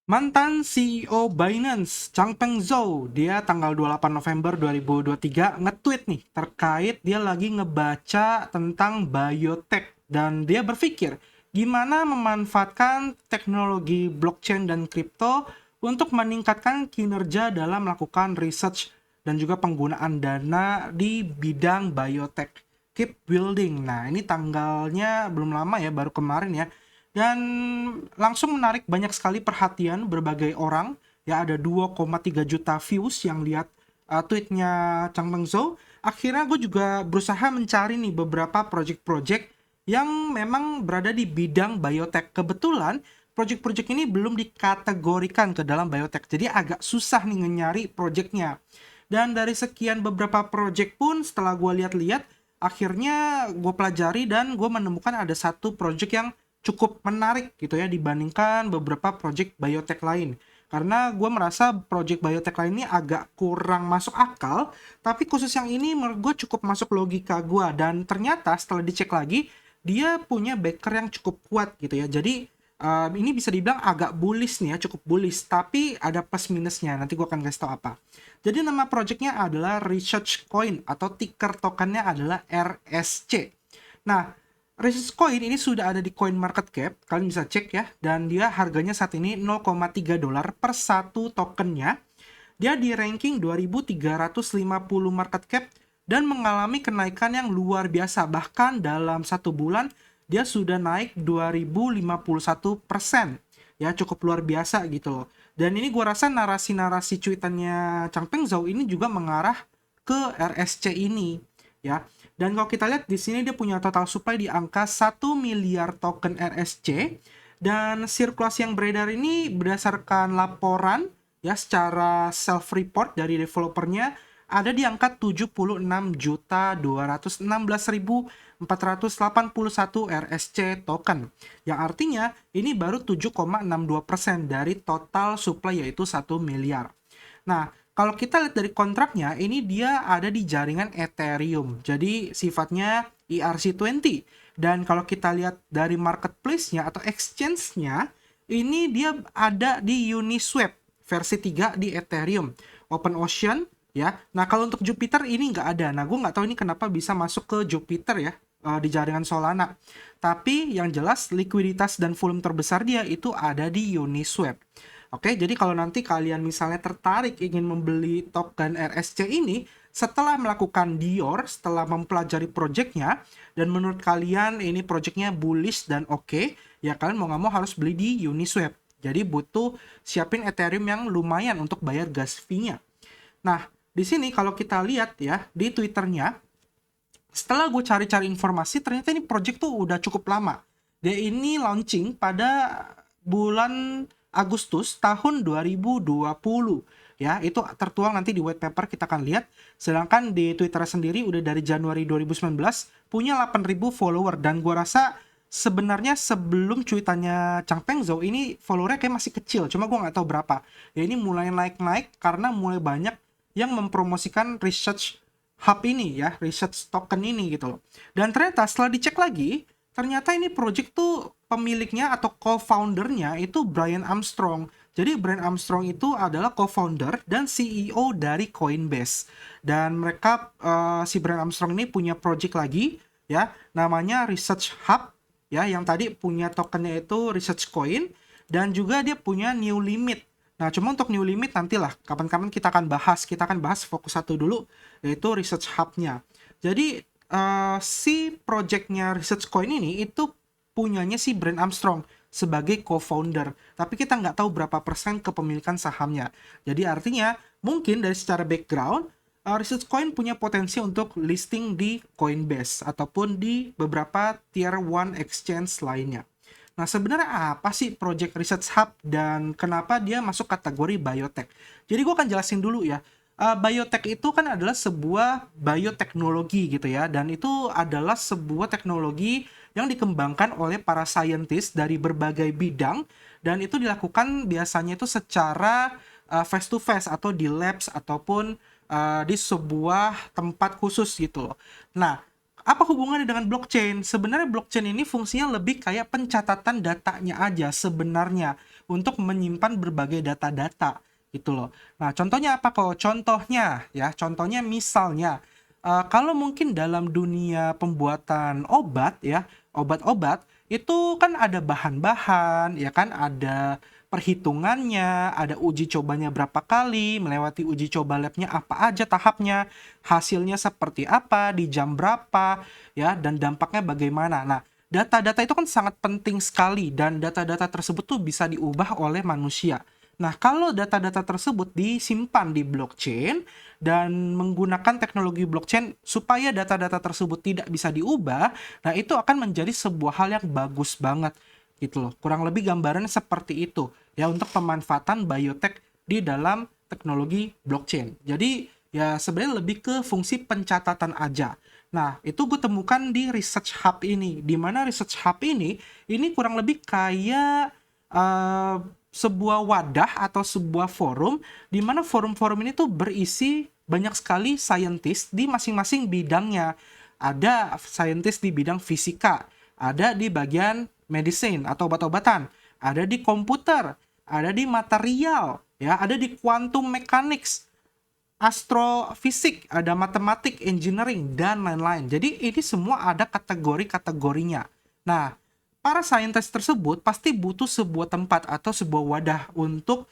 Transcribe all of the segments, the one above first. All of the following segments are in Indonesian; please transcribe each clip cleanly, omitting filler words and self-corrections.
Mantan CEO Binance, Changpeng Zhou, dia tanggal 28 November 2023 nge-tweet nih terkait dia lagi ngebaca tentang biotech dan dia berpikir gimana memanfaatkan teknologi blockchain dan kripto untuk meningkatkan kinerja dalam melakukan research dan juga penggunaan dana di bidang biotech. Keep building. Nah, ini tanggalnya belum lama ya, baru kemarin ya, dan langsung menarik banyak sekali perhatian berbagai orang. Ya, ada 2,3 juta views yang lihat tweetnya Chang Pengzhou. Akhirnya gue juga berusaha mencari nih beberapa project-project yang memang berada di bidang biotech. Kebetulan project-project ini belum dikategorikan ke dalam biotech, jadi agak susah nih nyari projectnya. Dan dari sekian beberapa project pun setelah gue lihat-lihat, akhirnya gue pelajari dan gue menemukan ada satu project yang cukup menarik gitu ya dibandingkan beberapa project biotech lain. Karena gue merasa project biotech lain ini agak kurang masuk akal, tapi khusus yang ini menurut gue cukup masuk logika gue. Dan ternyata setelah dicek lagi, dia punya backer yang cukup kuat gitu ya. Jadi ini bisa dibilang agak bullish nih ya, cukup bullish. Tapi ada plus minusnya, nanti gue akan kasih tau apa. Jadi nama projectnya adalah Research Coin atau ticker tokennya adalah RSC. Nah, Research Coin ini sudah ada di Coin Market Cap, kalian bisa cek ya, dan dia harganya saat ini $0,3 per satu tokennya. Dia di ranking 2350 market cap dan mengalami kenaikan yang luar biasa. Bahkan dalam satu bulan dia sudah naik 2051%. Ya, cukup luar biasa gitu loh. Dan ini gua rasa narasi-narasi cuitannya Changpeng Zhou ini juga mengarah ke RSC ini, ya. Dan kalau kita lihat di sini dia punya total supply di angka 1 miliar token RSC, dan sirkulasi yang beredar ini berdasarkan laporan ya secara self report dari developernya ada di angka 76.216.481 RSC token, yang artinya ini baru 7,62% dari total supply yaitu 1 miliar. Nah, kalau kita lihat dari kontraknya, ini dia ada di jaringan Ethereum. Jadi sifatnya ERC20. Dan kalau kita lihat dari marketplace-nya atau exchange-nya, ini dia ada di Uniswap versi 3 di Ethereum. OpenOcean ya. Nah, kalau untuk Jupiter ini nggak ada. Nah, gue nggak tahu ini kenapa bisa masuk ke Jupiter ya, di jaringan Solana. Tapi yang jelas likuiditas dan volume terbesar dia itu ada di Uniswap. Oke, jadi kalau nanti kalian misalnya tertarik ingin membeli token RSC ini, setelah melakukan Dior, setelah mempelajari projectnya, dan menurut kalian ini projectnya bullish dan oke, ya kalian mau nggak mau harus beli di Uniswap. Jadi butuh siapin Ethereum yang lumayan untuk bayar gas fee-nya. Nah, di sini kalau kita lihat ya, di Twitternya, setelah gue cari-cari informasi, ternyata ini project tuh udah cukup lama. Dia ini launching pada bulan Agustus tahun 2020. Ya, itu tertuang nanti di white paper kita akan lihat. Sedangkan di Twitter sendiri udah dari Januari 2019 punya 8.000 follower, dan gua rasa sebenarnya sebelum cuitannya Changpeng Zhou ini followernya kayak masih kecil, cuma gua nggak tahu berapa. Ya ini mulai naik-naik karena mulai banyak yang mempromosikan research hub ini ya, research token ini gitu loh. Dan ternyata setelah dicek lagi, ternyata ini project tuh pemiliknya atau co-foundernya itu Brian Armstrong. Jadi Brian Armstrong itu adalah co-founder dan CEO dari Coinbase. Dan mereka si Brian Armstrong ini punya project lagi ya, namanya Research Hub ya, yang tadi punya tokennya itu Research Coin, dan juga dia punya New Limit. Nah, cuma untuk New Limit nantilah kapan-kapan kita akan bahas fokus satu dulu, yaitu Research Hub-nya. Jadi si projectnya Research Coin ini itu punyanya si Brian Armstrong sebagai co-founder, tapi kita nggak tahu berapa persen kepemilikan sahamnya. Jadi artinya mungkin dari secara background, Research Coin punya potensi untuk listing di Coinbase ataupun di beberapa tier 1 exchange lainnya. Nah, sebenarnya apa sih Project Research Hub dan kenapa dia masuk kategori biotech? Jadi gue akan jelasin dulu ya. Biotech itu kan adalah sebuah bioteknologi gitu ya, dan itu adalah sebuah teknologi yang dikembangkan oleh para scientist dari berbagai bidang, dan itu dilakukan biasanya itu secara face to face atau di labs ataupun di sebuah tempat khusus gitu loh. Nah, apa hubungannya dengan blockchain? Sebenarnya blockchain ini fungsinya lebih kayak pencatatan datanya aja sebenarnya. untuk menyimpan berbagai data-data gitu loh. Nah, contohnya apa kok? Contohnya misalnya kalau mungkin dalam dunia pembuatan obat ya, obat-obat itu kan ada bahan-bahan, ya kan, ada perhitungannya, ada uji cobanya berapa kali, melewati uji coba labnya apa aja tahapnya, hasilnya seperti apa, di jam berapa, ya, dan dampaknya bagaimana. Nah, data-data itu kan sangat penting sekali dan data-data tersebut tuh bisa diubah oleh manusia. Nah, kalau data-data tersebut disimpan di blockchain dan menggunakan teknologi blockchain supaya data-data tersebut tidak bisa diubah, nah itu akan menjadi sebuah hal yang bagus banget gitu loh. Kurang lebih gambarannya seperti itu ya untuk pemanfaatan biotech di dalam teknologi blockchain. Jadi ya sebenarnya lebih ke fungsi pencatatan aja. Nah, itu gue temukan di Research Hub ini. Di mana Research Hub ini kurang lebih kayak eh, sebuah wadah atau sebuah forum di mana forum-forum ini tuh berisi banyak sekali scientist di masing-masing bidangnya. Ada scientist di bidang fisika, ada di bagian medicine atau obat-obatan, ada di komputer, ada di material, ya, ada di quantum mechanics, astrofisik, ada matematik, engineering, dan lain-lain. Jadi ini semua ada kategori-kategorinya. Nah, para saintis tersebut pasti butuh sebuah tempat atau sebuah wadah untuk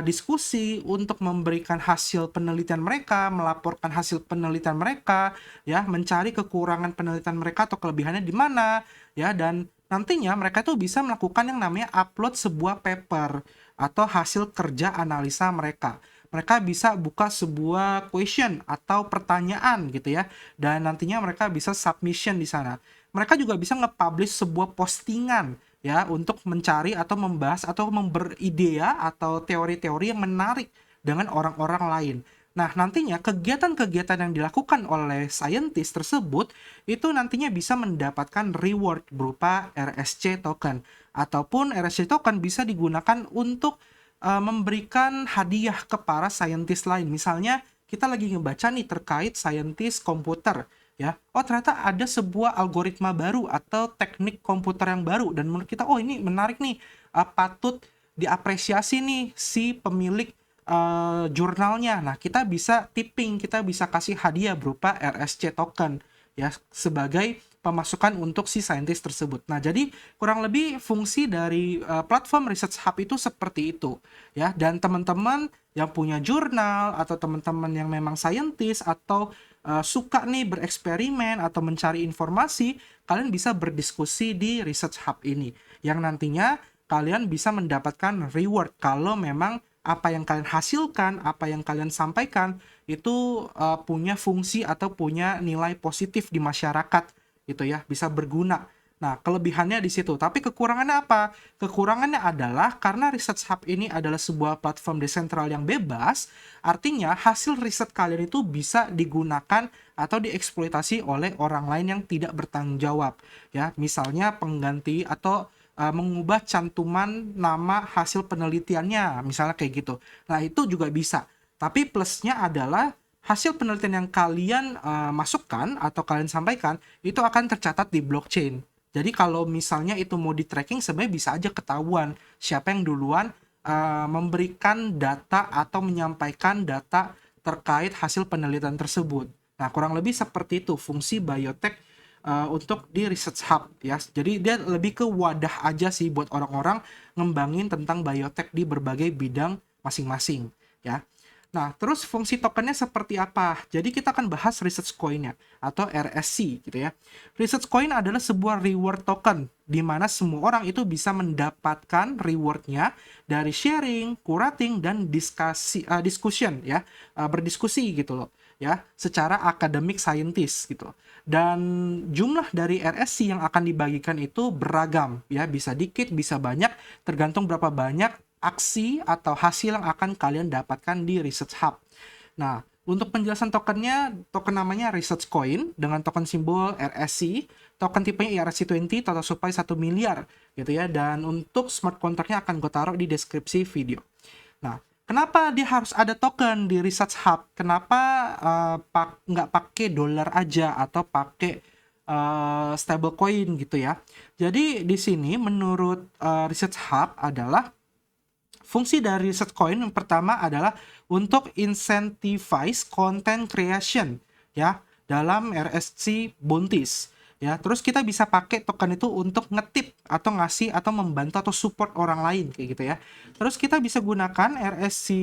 diskusi, untuk memberikan hasil penelitian mereka, melaporkan hasil penelitian mereka, ya, mencari kekurangan penelitian mereka atau kelebihannya di mana, ya, dan nantinya mereka tuh bisa melakukan yang namanya upload sebuah paper atau hasil kerja analisa mereka. Mereka bisa buka sebuah question atau pertanyaan gitu ya, dan nantinya mereka bisa submission di sana. Mereka juga bisa nge-publish sebuah postingan ya untuk mencari atau membahas atau memberidea atau teori-teori yang menarik dengan orang-orang lain. Nah, nantinya kegiatan-kegiatan yang dilakukan oleh saintis tersebut itu nantinya bisa mendapatkan reward berupa RSC token, ataupun RSC token bisa digunakan untuk memberikan hadiah ke para saintis lain. Misalnya kita lagi ngebaca nih terkait saintis komputer ya. Oh, ternyata ada sebuah algoritma baru atau teknik komputer yang baru dan menurut kita oh ini menarik nih, patut diapresiasi nih si pemilik jurnalnya. Nah, kita bisa tipping, kita bisa kasih hadiah berupa RSC token ya sebagai pemasukan untuk si saintis tersebut. Nah, jadi kurang lebih fungsi dari platform Research Hub itu seperti itu ya. Dan teman-teman yang punya jurnal atau teman-teman yang memang saintis atau suka nih bereksperimen atau mencari informasi, kalian bisa berdiskusi di Research Hub ini yang nantinya kalian bisa mendapatkan reward kalau memang apa yang kalian hasilkan, apa yang kalian sampaikan itu punya fungsi atau punya nilai positif di masyarakat gitu ya, bisa berguna. Nah, kelebihannya di situ. Tapi kekurangannya apa? Kekurangannya adalah karena Research Hub ini adalah sebuah platform desentral yang bebas, artinya hasil riset kalian itu bisa digunakan atau dieksploitasi oleh orang lain yang tidak bertanggung jawab. Ya, misalnya pengganti atau mengubah cantuman nama hasil penelitiannya, misalnya kayak gitu. Nah, itu juga bisa. Tapi plusnya adalah hasil penelitian yang kalian masukkan atau kalian sampaikan itu akan tercatat di blockchain. Jadi kalau misalnya itu mau di tracking sebenarnya bisa aja ketahuan siapa yang duluan memberikan data atau menyampaikan data terkait hasil penelitian tersebut. Nah, kurang lebih seperti itu fungsi biotech untuk di Research Hub ya. Jadi dia lebih ke wadah aja sih buat orang-orang ngembangin tentang biotech di berbagai bidang masing-masing ya. Nah, terus fungsi tokennya seperti apa? Jadi kita akan bahas research coin-nya atau RSC gitu ya. Research coin adalah sebuah reward token di mana semua orang itu bisa mendapatkan rewardnya dari sharing, curating, dan discussion ya, berdiskusi gitu loh ya, secara akademik saintis gitu. Dan jumlah dari RSC yang akan dibagikan itu beragam ya, bisa dikit, bisa banyak, tergantung berapa banyak aksi atau hasil yang akan kalian dapatkan di Research Hub. Nah, untuk penjelasan tokennya, token namanya Research Coin dengan token simbol RSC, token tipenya ERC20, total supply 1 miliar gitu ya. Dan untuk smart contract-nya akan gue taruh di deskripsi video. Nah, kenapa dia harus ada token di Research Hub? Kenapa nggak pakai dolar aja atau pakai stable coin gitu ya? Jadi di sini menurut Research Hub adalah fungsi dari research coin yang pertama adalah untuk incentivize content creation ya dalam RSC Bounties. Ya, terus kita bisa pakai token itu untuk ngetip atau ngasih atau membantu atau support orang lain kayak gitu ya. Terus kita bisa gunakan RSC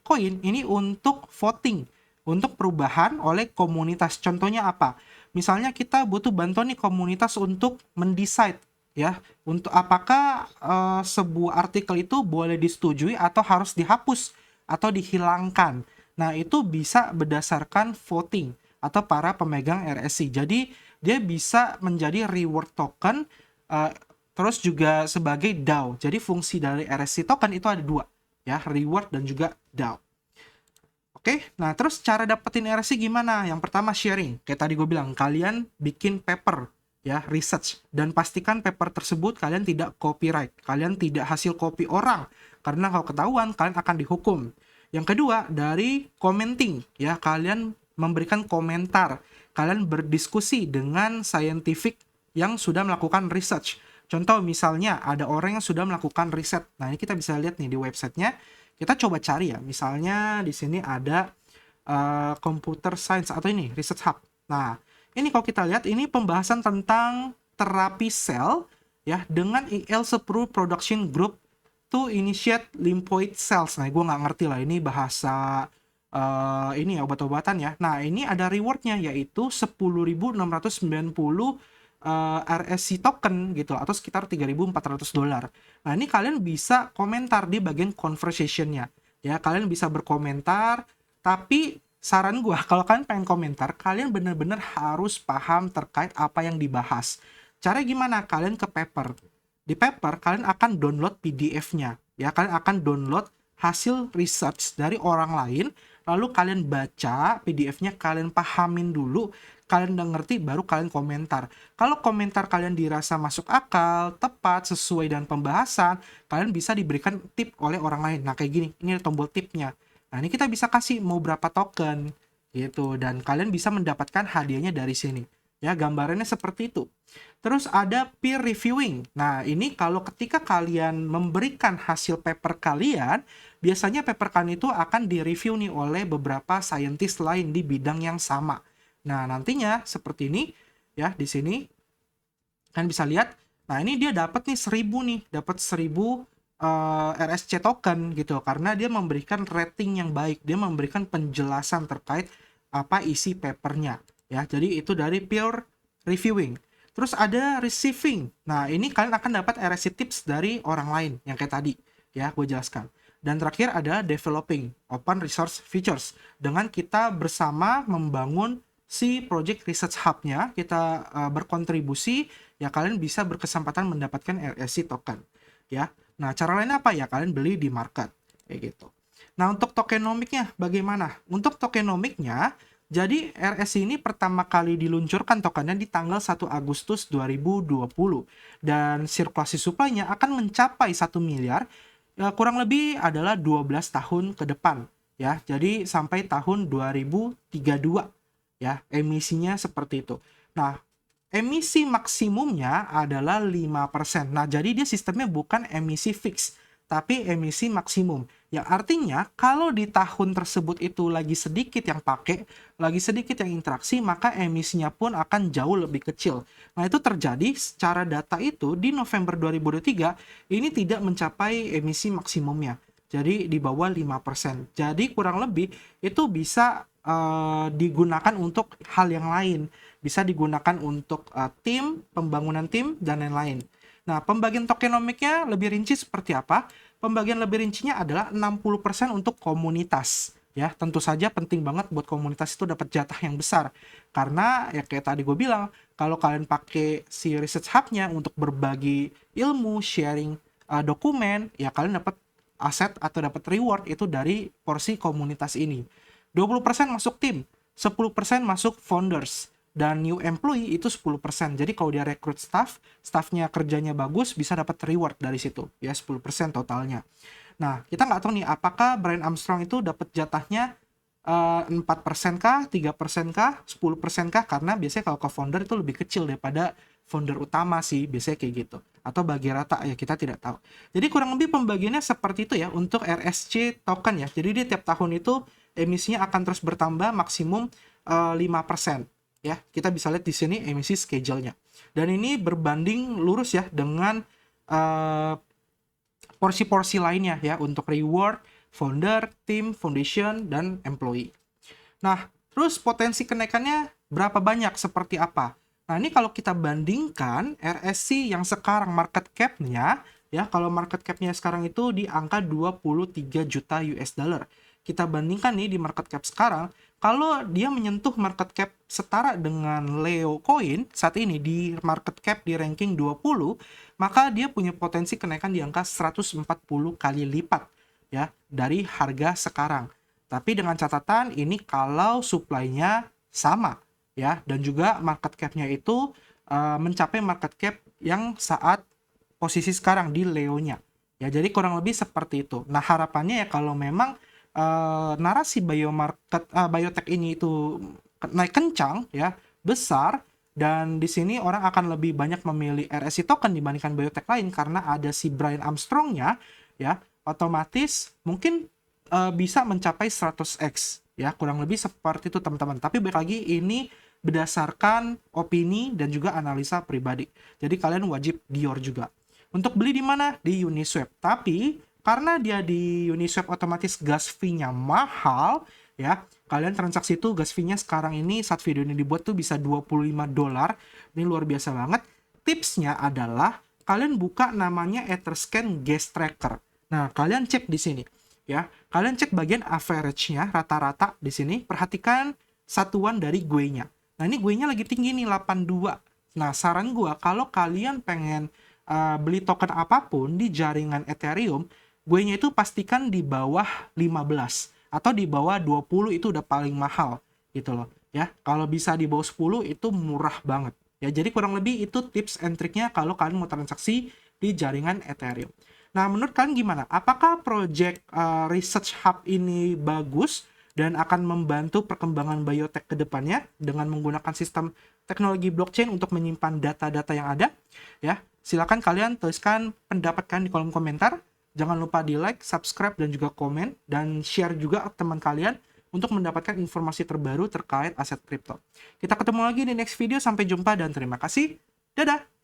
coin ini untuk voting, untuk perubahan oleh komunitas. Contohnya apa? Misalnya kita butuh bantuan nih komunitas untuk mendesain ya, untuk apakah sebuah artikel itu boleh disetujui atau harus dihapus atau dihilangkan. Nah, itu bisa berdasarkan voting atau para pemegang RSC. Jadi dia bisa menjadi reward token, uh, terus juga sebagai DAO. Jadi fungsi dari RSC token itu ada dua, ya, reward dan juga DAO. Oke, nah terus cara dapetin RSC gimana? Yang pertama sharing, kayak tadi gue bilang, kalian bikin paper, ya, research, dan pastikan paper tersebut kalian tidak copyright, kalian tidak hasil copy orang, karena kalau ketahuan kalian akan dihukum. Yang kedua, dari commenting, ya, kalian memberikan komentar, kalian berdiskusi dengan scientific yang sudah melakukan research. Contoh misalnya ada orang yang sudah melakukan riset. Nah, ini kita bisa lihat nih di websitenya. Kita coba cari ya. Misalnya di sini ada computer science atau ini research hub. Nah, ini kalau kita lihat ini pembahasan tentang terapi sel ya dengan IELTS Approved Production Group to initiate lymphoid cells. Nah, gue nggak ngerti lah ini bahasa ini ya obat-obatan ya. Nah, ini ada rewardnya yaitu 10.690 RSC token gitu atau sekitar $3.400. Nah, ini kalian bisa komentar di bagian conversation-nya. Ya, kalian bisa berkomentar, tapi saran gua kalau kalian pengen komentar, kalian bener-bener harus paham terkait apa yang dibahas. Cara gimana? Kalian ke paper. Di paper kalian akan download PDF-nya. Ya, kalian akan download hasil research dari orang lain, lalu kalian baca PDF-nya, kalian pahamin dulu, kalian udah ngerti, baru kalian komentar. Kalau komentar kalian dirasa masuk akal, tepat, sesuai dengan pembahasan, kalian bisa diberikan tip oleh orang lain. Nah, kayak gini, ini ada tombol tipnya. Nah, ini kita bisa kasih mau berapa token, gitu. Dan kalian bisa mendapatkan hadiahnya dari sini. Ya, gambarannya seperti itu. Terus ada peer reviewing. Nah, ini kalau ketika kalian memberikan hasil paper kalian, biasanya paper kalian itu akan direview nih oleh beberapa scientist lain di bidang yang sama. Nah, nantinya seperti ini ya, di sini kalian bisa lihat. Nah, ini dia dapat nih 1000 nih, dapat 1000 RSC token gitu karena dia memberikan rating yang baik, dia memberikan penjelasan terkait apa isi papernya ya. Jadi itu dari peer reviewing. Terus ada receiving. Nah, ini kalian akan dapat RSC tips dari orang lain yang kayak tadi ya, gue jelaskan. Dan terakhir ada developing, open resource features. Dengan kita bersama membangun si project research hub-nya, kita berkontribusi, ya kalian bisa berkesempatan mendapatkan RSC token. Ya. Nah, cara lain apa ya? Kalian beli di market. Kayak gitu. Nah, untuk tokenomiknya bagaimana? Untuk tokenomiknya, jadi RSC ini pertama kali diluncurkan tokennya di tanggal 1 Agustus 2020. Dan sirkulasi supply-nya akan mencapai 1 miliar, ya, kurang lebih adalah 12 tahun ke depan ya. Jadi sampai tahun 2032 ya, emisinya seperti itu. Nah, emisi maksimumnya adalah 5%. Nah, jadi dia sistemnya bukan emisi fix, tapi emisi maksimum. Yang artinya kalau di tahun tersebut itu lagi sedikit yang pakai, lagi sedikit yang interaksi, maka emisinya pun akan jauh lebih kecil. Nah, itu terjadi secara data itu di November 2023 ini tidak mencapai emisi maksimumnya. Jadi di bawah 5%. Jadi kurang lebih itu bisa digunakan untuk hal yang lain. Bisa digunakan untuk tim, pembangunan tim, dan lain-lain. Nah, pembagian tokenomiknya lebih rinci seperti apa? Pembagian lebih rincinya adalah 60% untuk komunitas. Ya, tentu saja penting banget buat komunitas itu dapat jatah yang besar. Karena ya kayak tadi gue bilang, kalau kalian pakai si research hub-nya untuk berbagi ilmu, sharing dokumen, ya kalian dapat aset atau dapat reward itu dari porsi komunitas ini. 20% masuk tim, 10% masuk founders. Dan new employee itu 10%. Jadi kalau dia rekrut staffnya kerjanya bagus, bisa dapat reward dari situ. Ya, 10% totalnya. Nah, kita nggak tahu nih, apakah Brian Armstrong itu dapat jatahnya 4% kah, 3% kah, 10% kah? Karena biasanya kalau ke founder itu lebih kecil daripada founder utama sih, biasanya kayak gitu. Atau bagi rata, ya kita tidak tahu. Jadi kurang lebih pembagiannya seperti itu ya untuk RSC token ya. Jadi dia tiap tahun itu emisinya akan terus bertambah maksimum 5%. Ya, kita bisa lihat di sini emisi schedule-nya. Dan ini berbanding lurus ya dengan porsi-porsi lainnya ya untuk reward, founder, tim, foundation, dan employee. Nah, terus potensi kenaikannya berapa banyak, seperti apa? Nah, ini kalau kita bandingkan RSC yang sekarang market cap-nya, ya, kalau market cap-nya sekarang itu di angka 23 juta US dollar. Kita bandingkan nih di market cap sekarang, kalau dia menyentuh market cap setara dengan Leo Coin saat ini di market cap di ranking 20, maka dia punya potensi kenaikan di angka 140 kali lipat ya dari harga sekarang. Tapi dengan catatan ini kalau supply-nya sama ya, dan juga market cap-nya itu mencapai market cap yang saat posisi sekarang di Leo-nya. Ya, jadi kurang lebih seperti itu. Nah, harapannya ya kalau memang narasi biotech ini itu naik kencang ya, besar, dan di sini orang akan lebih banyak memilih RSI token dibandingkan biotech lain karena ada si Brian Armstrong-nya ya, otomatis mungkin bisa mencapai 100x ya, kurang lebih seperti itu teman-teman. Tapi balik lagi ini berdasarkan opini dan juga analisa pribadi. Jadi kalian wajib Dior juga. Untuk beli di mana? Di Uniswap. Tapi karena dia di Uniswap otomatis gas fee-nya mahal ya. Kalian transaksi itu gas fee-nya sekarang ini saat video ini dibuat tuh bisa $25. Ini luar biasa banget. Tipsnya adalah kalian buka namanya Etherscan Gas Tracker. Nah, kalian cek di sini ya. Kalian cek bagian average-nya, rata-rata di sini. Perhatikan satuan dari GUI-nya. Nah, ini GUI-nya lagi tinggi nih, 82. Nah, saran gua kalau kalian pengen beli token apapun di jaringan Ethereum, GUI-nya itu pastikan di bawah 15 atau di bawah 20 itu udah paling mahal gitu loh ya. Kalau bisa di bawah 10 itu murah banget. Ya, jadi kurang lebih itu tips and triknya kalau kalian mau transaksi di jaringan Ethereum. Nah, menurut kalian gimana? Apakah project Research Hub ini bagus dan akan membantu perkembangan biotech ke depannya dengan menggunakan sistem teknologi blockchain untuk menyimpan data-data yang ada? Ya, silakan kalian tuliskan pendapat kalian di kolom komentar. Jangan lupa di like, subscribe, dan juga komen, dan share juga ke teman kalian untuk mendapatkan informasi terbaru terkait aset kripto. Kita ketemu lagi di next video, sampai jumpa dan terima kasih. Dadah!